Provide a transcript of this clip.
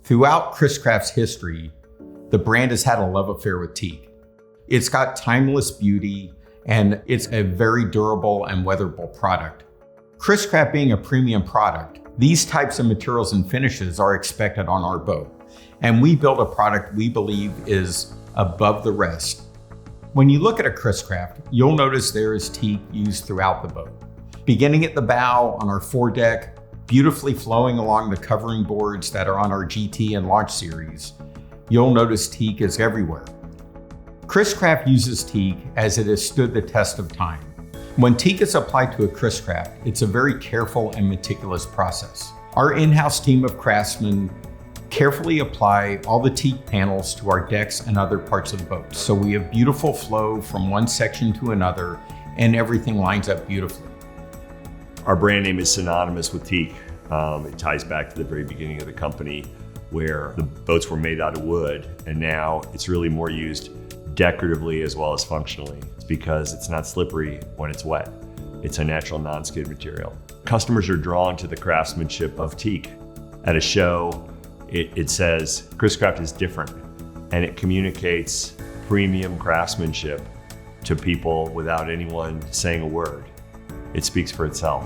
Throughout Chris Craft's history, the brand has had a love affair with teak. It's got timeless beauty and it's a very durable and weatherable product. Chris Craft being a premium product, these types of materials and finishes are expected on our boat. And we build a product we believe is above the rest. When you look at a Chris Craft, you'll notice there is teak used throughout the boat. Beginning at the bow on our foredeck, beautifully flowing along the covering boards that are on our GT and Launch series, you'll notice teak is everywhere. Chris Craft uses teak as it has stood the test of time. When teak is applied to a Chris Craft, it's a very careful and meticulous process. Our in-house team of craftsmen carefully apply all the teak panels to our decks and other parts of the boat. So we have beautiful flow from one section to another and everything lines up beautifully. Our brand name is synonymous with teak. It ties back to the very beginning of the company where the boats were made out of wood, and now it's really more used decoratively as well as functionally. It's because it's not slippery when it's wet. It's a natural non-skid material. Customers are drawn to the craftsmanship of teak. At a show, it says Chris Craft is different, and it communicates premium craftsmanship to people without anyone saying a word. It speaks for itself.